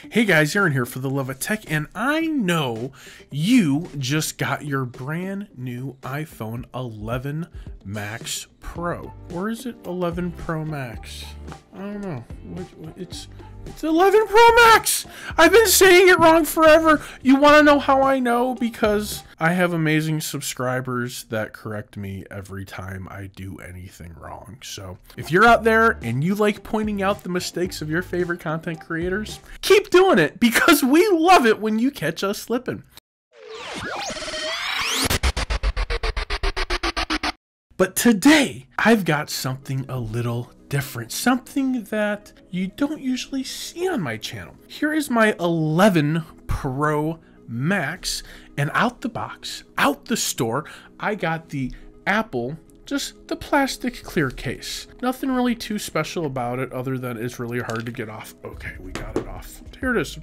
Hey guys, Aaron here for the Love of Tech, and I know you just got your brand new iPhone 11 Max Pro. Or is it 11 Pro Max? I don't know. It's 11 Pro Max! I've been saying it wrong forever. You want to know how I know? Because I have amazing subscribers that correct me every time I do anything wrong. So if you're out there and you like pointing out the mistakes of your favorite content creators, keep doing it because we love it when you catch us slipping. But today, I've got something a little different, something that you don't usually see on my channel. Here is my 11 Pro Max, and out the box, out the store, I got the Apple, just the plastic clear case. Nothing really too special about it other than it's really hard to get off. Okay, we got it off. Here it is.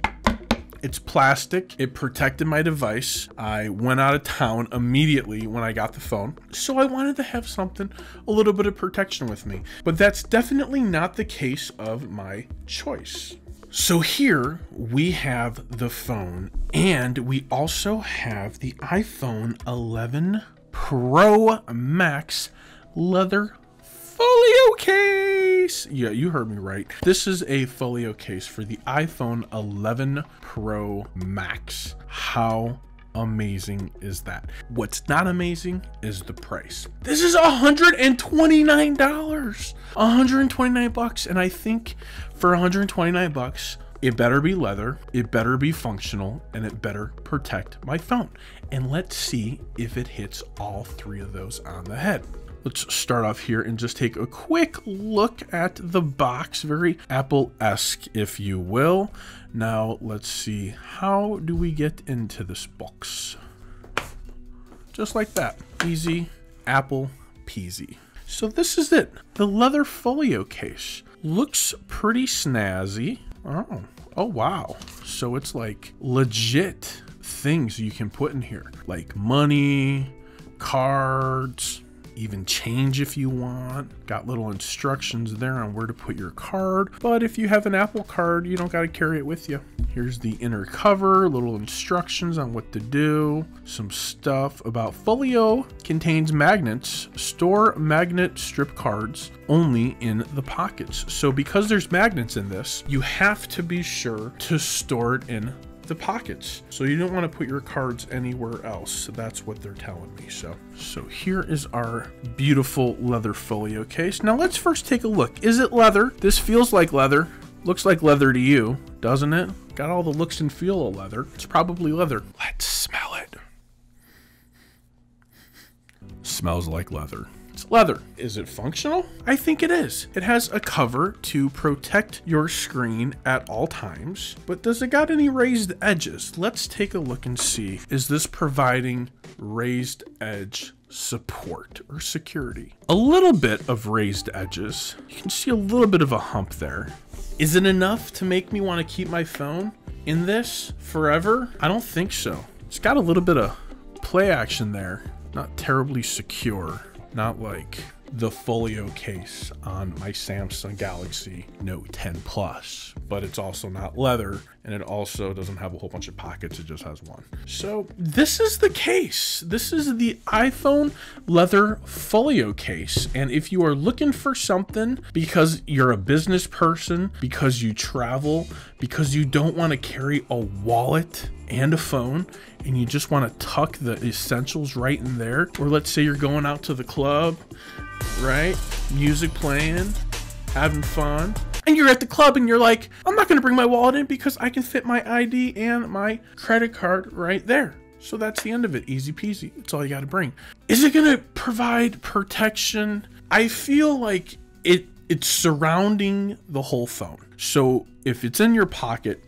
It's plastic. It protected my device. I went out of town immediately when I got the phone, so I wanted to have something, a little bit of protection with me. But that's definitely not the case of my choice. So here we have the phone, and we also have the iPhone 11 Pro Max Leather Folio Case. Yeah, you heard me right. This is a folio case for the iPhone 11 Pro Max. How amazing is that? What's not amazing is the price. This is $129. 129 bucks, and I think for 129 bucks, it better be leather, it better be functional, and it better protect my phone. And let's see if it hits all three of those on the head. Let's start off here and just take a quick look at the box, very Apple-esque, if you will. Now, let's see, how do we get into this box? Just like that, easy, Apple peasy. So this is it, the Leather Folio Case. Looks pretty snazzy. Oh wow. So it's like legit things you can put in here, like money, cards, even change if you want. Got little instructions there on where to put your card, but if you have an Apple card, you don't got to carry it with you. Here's the inner cover, little instructions on what to do, some stuff about Folio contains magnets. Store magnet strip cards only in the pockets. So because there's magnets in this, you have to be sure to store it in the pockets, so you don't want to put your cards anywhere else. So that's what they're telling me. So here is our beautiful leather folio case. Now let's first take a look. Is it leather? This feels like leather. Looks like leather to you, doesn't it? Got all the looks and feel of leather. It's probably leather. Let's smell it. Smells like leather. Leather. Is it functional? I think it is. It has a cover to protect your screen at all times, but does it got any raised edges? Let's take a look and see. Is this providing raised edge support or security? A little bit of raised edges. You can see a little bit of a hump there. Is it enough to make me want to keep my phone in this forever? I don't think so. It's got a little bit of play action there. Not terribly secure. Not like the folio case on my Samsung Galaxy Note 10 Plus, but it's also not leather, and it also doesn't have a whole bunch of pockets. It just has one. So this is the case. This is the iPhone Leather Folio Case. And if you are looking for something because you're a business person, because you travel, because you don't want to carry a wallet and a phone, and you just want to tuck the essentials right in there, or let's say you're going out to the club, right? Music playing, having fun, and you're at the club and you're like, I'm not going to bring my wallet in because I can fit my ID and my credit card right there. So that's the end of it. Easy peasy. That's all you got to bring. Is it going to provide protection? I feel like it's surrounding the whole phone. So if it's in your pocket,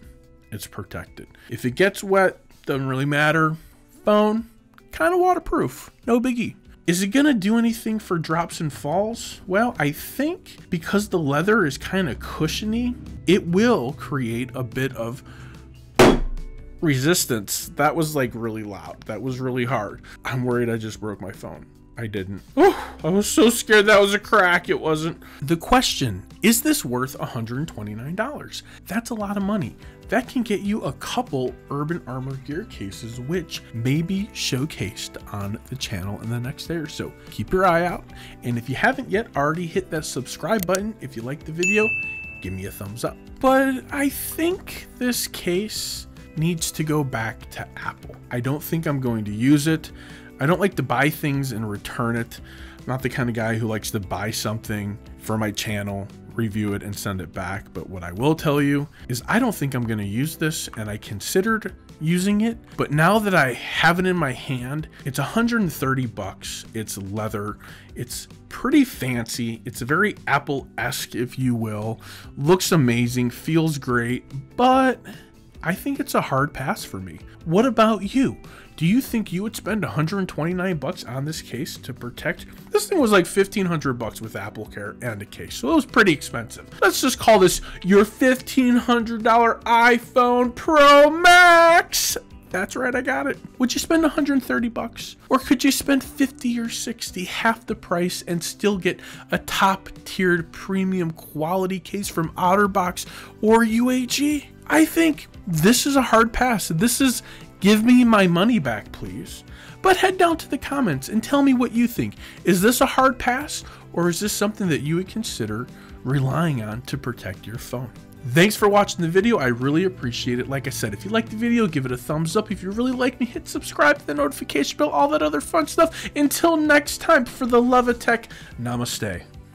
it's protected. If it gets wet, doesn't really matter. Phone, kind of waterproof. No biggie. Is it gonna do anything for drops and falls? Well, I think because the leather is kind of cushiony, it will create a bit of resistance. That was like really loud. That was really hard. I'm worried I just broke my phone. I didn't. Oh, I was so scared that was a crack. It wasn't. The question Is this worth $129? That's a lot of money. That can get you a couple Urban Armor gear cases, which may be showcased on the channel in the next day or so. Keep your eye out. And if you haven't yet already hit that subscribe button, if you liked the video, give me a thumbs up. But I think this case needs to go back to Apple. I don't think I'm going to use it. I don't like to buy things and return it. I'm not the kind of guy who likes to buy something for my channel, review it, and send it back. But what I will tell you is I don't think I'm going to use this, and I considered using it. But now that I have it in my hand, it's 130 bucks. It's leather. It's pretty fancy. It's very Apple-esque, if you will. Looks amazing, feels great, but I think it's a hard pass for me. What about you? Do you think you would spend 129 bucks on this case to protect? This thing was like 1,500 bucks with Apple Care and a case, so it was pretty expensive. Let's just call this your $1,500 iPhone Pro Max. That's right, I got it. Would you spend 130 bucks? Or could you spend 50 or 60, half the price, and still get a top-tiered premium quality case from OtterBox or UAG? I think this is a hard pass. This is give me my money back, please. But head down to the comments and tell me what you think. Is this a hard pass, or is this something that you would consider relying on to protect your phone? Thanks for watching the video. I really appreciate it. Like I said, if you liked the video, give it a thumbs up. If you really like me, hit subscribe to the notification bell, all that other fun stuff. Until next time, for the love of tech, namaste.